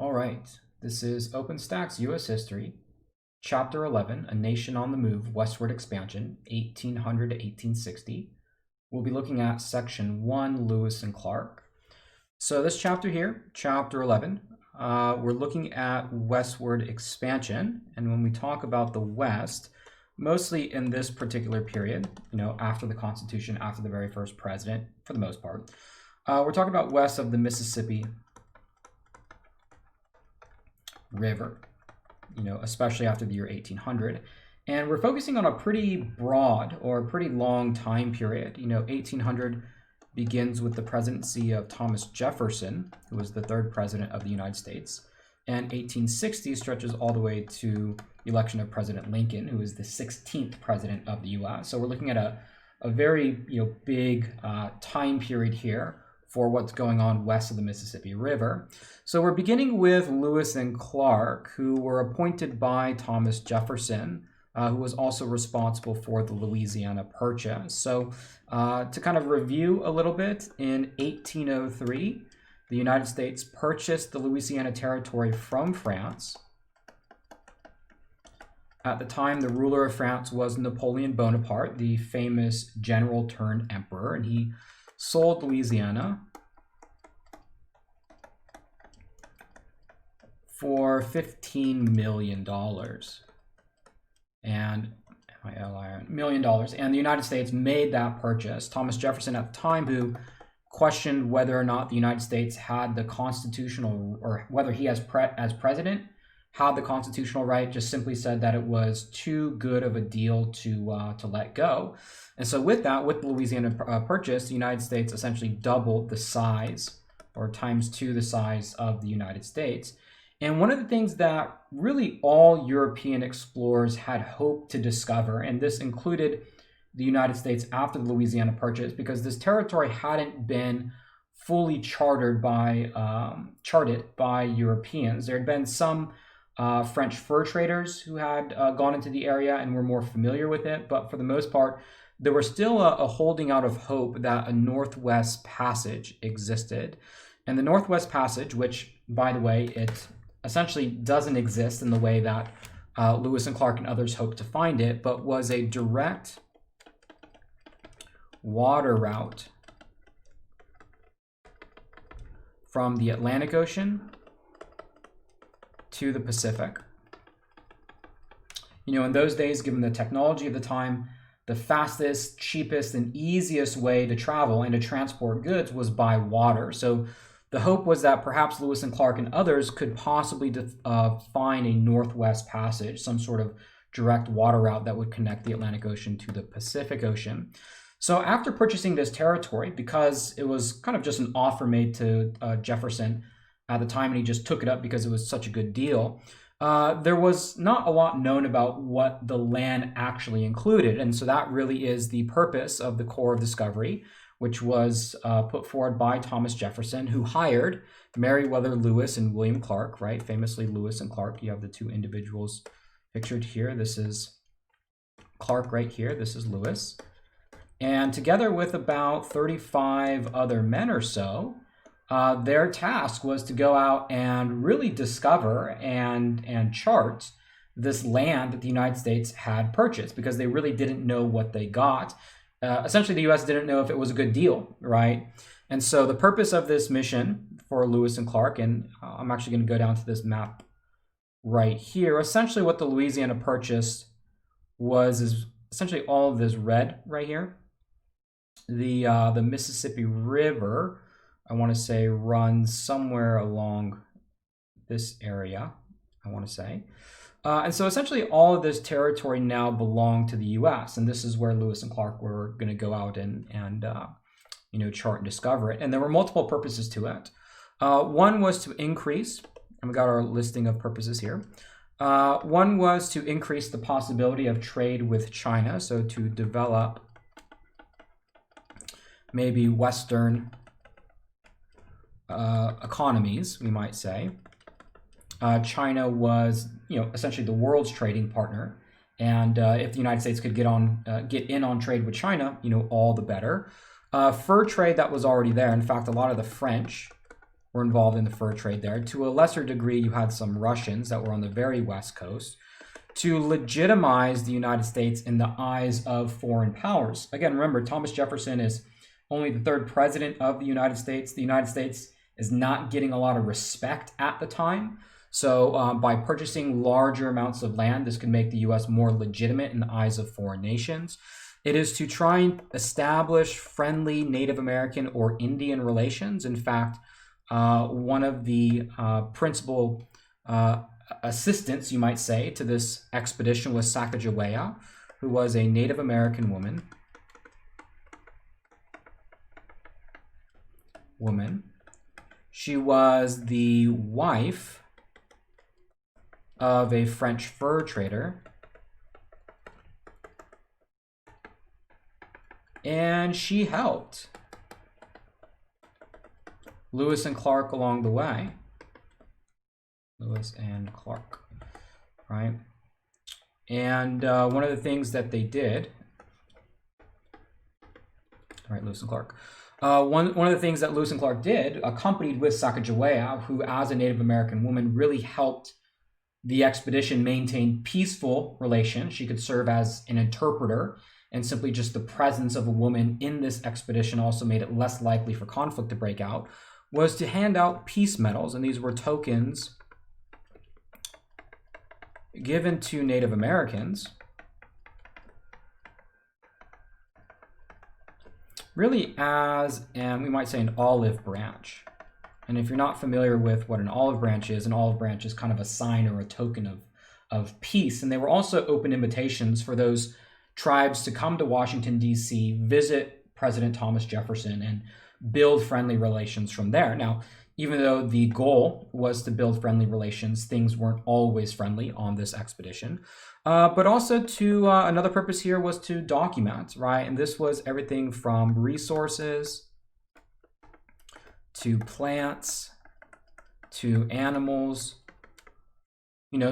All right, this is Openstax U.S. History, Chapter 11, A Nation on the Move, Westward Expansion, 1800 to 1860. We'll be looking at Section 1, Lewis and Clark. So this chapter here, Chapter 11, we're looking at westward expansion. And when we talk about the West, mostly in this particular period, after the Constitution, after the very first president, for the most part, we're talking about west of the Mississippi River, especially after the year 1800. And we're focusing on a pretty broad or pretty long time period. 1800 begins with the presidency of Thomas Jefferson, who was the third president of the United States. And 1860 stretches all the way to the election of President Lincoln, who is the 16th president of the U.S. So we're looking at a very big time period here for what's going on west of the Mississippi River. So we're beginning with Lewis and Clark, who were appointed by Thomas Jefferson, who was also responsible for the Louisiana Purchase. So to kind of review a little bit, in 1803, the United States purchased the Louisiana Territory from France. At the time, the ruler of France was Napoleon Bonaparte, the famous general turned emperor, and he sold Louisiana for $15 million. And $1 million. And the United States made that purchase. Thomas Jefferson at the time, who questioned whether or not the United States had the constitutional, or whether he as president had the constitutional right, just simply said that it was too good of a deal to let go. And so with that, with the Louisiana Purchase, the United States essentially doubled the size, or times two the size of the United States. And one of the things that really all European explorers had hoped to discover, and this included the United States after the Louisiana Purchase, because this territory hadn't been fully charted by Europeans. There had been some French fur traders who had gone into the area and were more familiar with it, but for the most part, there was still a holding out of hope that a Northwest Passage existed. And the Northwest Passage, which, by the way, it essentially doesn't exist in the way that Lewis and Clark and others hoped to find it, but was a direct water route from the Atlantic Ocean to the Pacific. In those days, given the technology of the time, the fastest, cheapest, and easiest way to travel and to transport goods was by water. So the hope was that perhaps Lewis and Clark and others could possibly find a Northwest Passage, some sort of direct water route that would connect the Atlantic Ocean to the Pacific Ocean. So after purchasing this territory, because it was kind of just an offer made to Jefferson at the time, and he just took it up because it was such a good deal, there was not a lot known about what the land actually included. And so that really is the purpose of the Corps of Discovery, which was put forward by Thomas Jefferson, who hired Meriwether Lewis and William Clark, right? Famously, Lewis and Clark. You have the two individuals pictured here. This is Clark right here. This is Lewis. And together with about 35 other men or so, their task was to go out and really discover and chart this land that the United States had purchased, because they really didn't know what they got. Essentially, the U.S. didn't know if it was a good deal, right? And so the purpose of this mission for Lewis and Clark, and I'm actually going to go down to this map right here. Essentially, what the Louisiana Purchase is essentially all of this red right here. The Mississippi River, I want to say, runs somewhere along this area, I want to say. And so essentially all of this territory now belonged to the U.S., and this is where Lewis and Clark were going to go out and chart and discover it. And there were multiple purposes to it. One was to increase, and we got our listing of purposes here. One was to increase the possibility of trade with China, so to develop maybe Western economies, we might say. China was, essentially the world's trading partner, and if the United States could get in on trade with China, all the better. Fur trade, that was already there. In fact, a lot of the French were involved in the fur trade there. To a lesser degree, you had some Russians that were on the very west coast to legitimize the United States in the eyes of foreign powers. Again, remember, Thomas Jefferson is only the third president of the United States. The United States is not getting a lot of respect at the time. So by purchasing larger amounts of land, this can make the U.S. more legitimate in the eyes of foreign nations. It is to try and establish friendly Native American or Indian relations. In fact, one of the principal assistants, you might say, to this expedition was Sacagawea, who was a Native American woman. She was the wife of a French fur trader. And she helped Lewis and Clark along the way. Lewis and Clark, right? And one of the things that they did, right, Lewis and Clark. One of the things that Lewis and Clark did, accompanied with Sacagawea, who as a Native American woman really helped the expedition maintain peaceful relations. She could serve as an interpreter, and simply just the presence of a woman in this expedition also made it less likely for conflict to break out, was to hand out peace medals. And these were tokens given to Native Americans, really as, and we might say, an olive branch. And if you're not familiar with what an olive branch is kind of a sign or a token of peace. And they were also open invitations for those tribes to come to Washington, D.C., visit President Thomas Jefferson, and build friendly relations from there. Now, even though the goal was to build friendly relations, things weren't always friendly on this expedition. But also to another purpose here was to document, right? And this was everything from resources to plants to animals.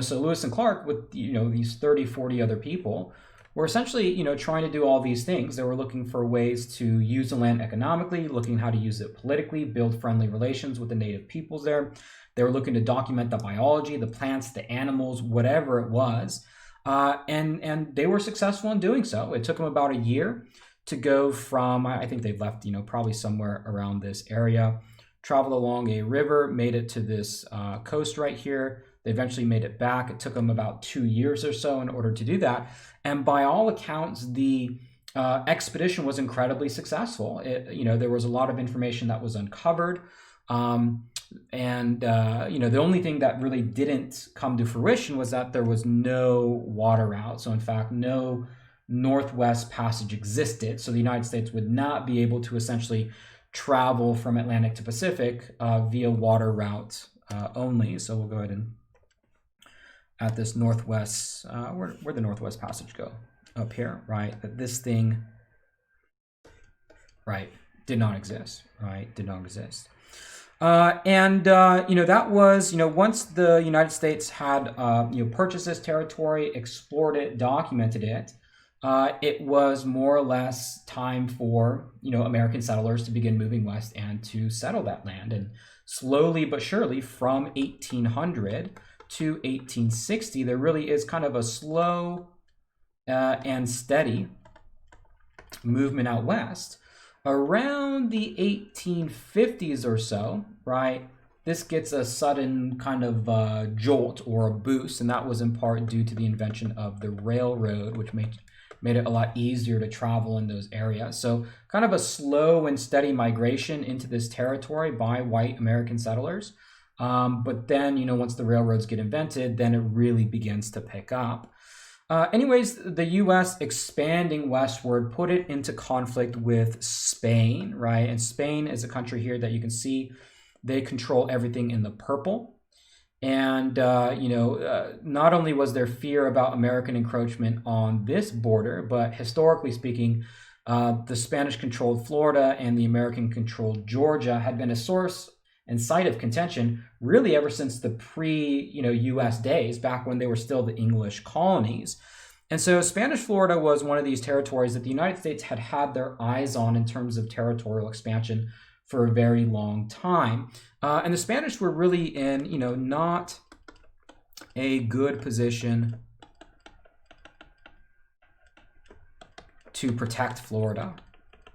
So Lewis and Clark with, these 30, 40 other people were essentially, trying to do all these things. They were looking for ways to use the land economically, looking how to use it politically, build friendly relations with the native peoples there. They were looking to document the biology, the plants, the animals, whatever it was. And they were successful in doing so. It took them about a year to go from, I think they left, probably somewhere around this area, traveled along a river, made it to this coast right here. They eventually made it back. It took them about 2 years or so in order to do that. And by all accounts, the expedition was incredibly successful. There was a lot of information that was uncovered. The only thing that really didn't come to fruition was that there was no water route. So in fact, no Northwest Passage existed. So the United States would not be able to essentially travel from Atlantic to Pacific via water route only. So we'll go ahead and at this Northwest, where'd the Northwest Passage go? Up here, right? That this thing, right, did not exist, right? Did not exist. That was, once the United States had, purchased this territory, explored it, documented it, it was more or less time for, American settlers to begin moving west and to settle that land. And slowly but surely from 1800 to 1860, there really is kind of a slow and steady movement out west. Around the 1850s or so, right, this gets a sudden kind of jolt or a boost, and that was in part due to the invention of the railroad, which made it a lot easier to travel in those areas. So kind of a slow and steady migration into this territory by white American settlers. But then, once the railroads get invented, then it really begins to pick up. Anyways, the U.S. expanding westward put it into conflict with Spain, right? And Spain is a country here that you can see they control everything in the purple. And, not only was there fear about American encroachment on this border, but historically speaking, the Spanish-controlled Florida and the American-controlled Georgia had been a source and site of contention really ever since the pre-U.S. days, back when they were still the English colonies. And so Spanish Florida was one of these territories that the United States had their eyes on in terms of territorial expansion for a very long time. And the Spanish were really in, not a good position to protect Florida,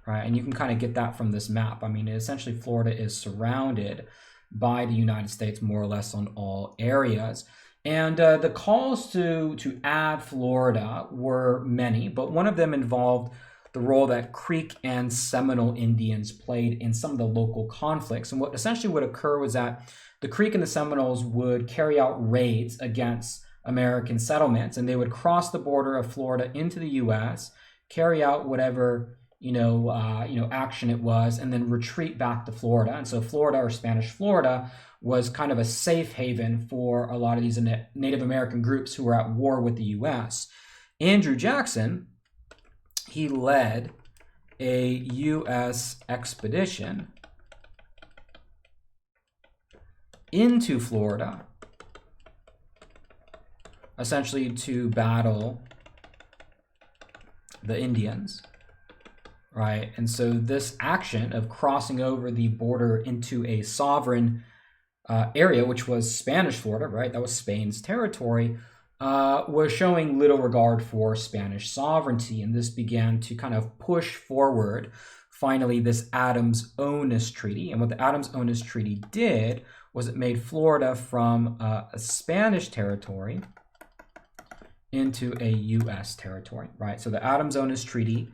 right? And you can kind of get that from this map. I mean, essentially Florida is surrounded by the United States more or less on all areas. And the calls to add Florida were many, but one of them involved the role that Creek and Seminole Indians played in some of the local conflicts. And what essentially would occur was that the Creek and the Seminoles would carry out raids against American settlements, and they would cross the border of Florida into the U.S., carry out whatever action it was, and then retreat back to Florida. And so Florida, or Spanish Florida, was kind of a safe haven for a lot of these Native American groups who were at war with the U.S. Andrew Jackson, he led a U.S. expedition into Florida, essentially to battle the Indians, right? And so this action of crossing over the border into a sovereign area, which was Spanish Florida, right? That was Spain's territory, was showing little regard for Spanish sovereignty. And this began to kind of push forward, finally, this Adams-Onis Treaty. And what the Adams-Onis Treaty did was it made Florida from a Spanish territory into a U.S. territory, right? So the Adams-Onis Treaty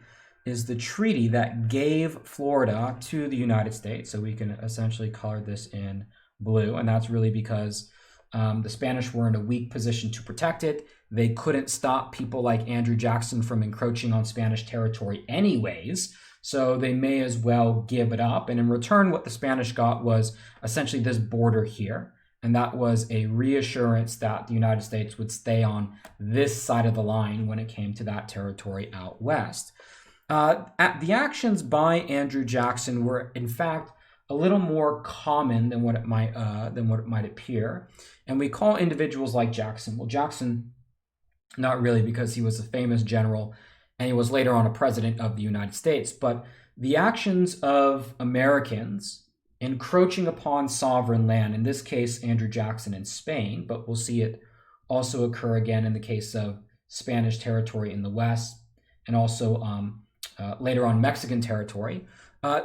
is the treaty that gave Florida to the United States. So we can essentially color this in blue, and that's really because the Spanish were in a weak position to protect it. They couldn't stop people like Andrew Jackson from encroaching on Spanish territory anyways, so they may as well give it up. And in return, what the Spanish got was essentially this border here, and that was a reassurance that the United States would stay on this side of the line when it came to that territory out west. The actions by Andrew Jackson were, in fact, a little more common than what it might appear, and we call individuals like Jackson. Well, Jackson, not really, because he was a famous general, and he was later on a president of the United States. But the actions of Americans encroaching upon sovereign land, in this case, Andrew Jackson in Spain, but we'll see it also occur again in the case of Spanish territory in the West, and also later on Mexican territory.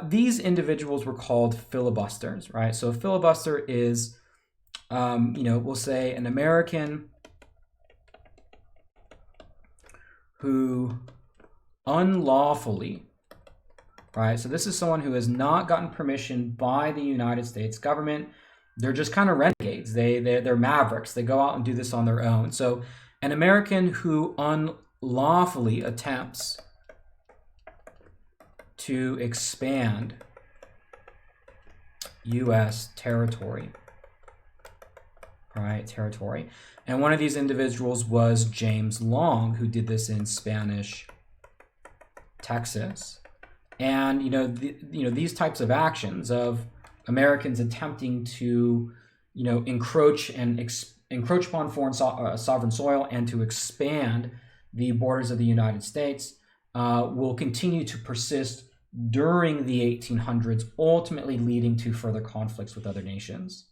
These individuals were called filibusters, right? So a filibuster is, we'll say an American who unlawfully, right? So this is someone who has not gotten permission by the United States government. They're just kind of renegades. They're mavericks. They go out and do this on their own. So an American who unlawfully attempts to expand U.S. territory, right? Territory. And one of these individuals was James Long, who did this in Spanish Texas. And these types of actions of Americans attempting to encroach upon foreign sovereign soil and to expand the borders of the United States will continue to persist during the 1800s, ultimately leading to further conflicts with other nations.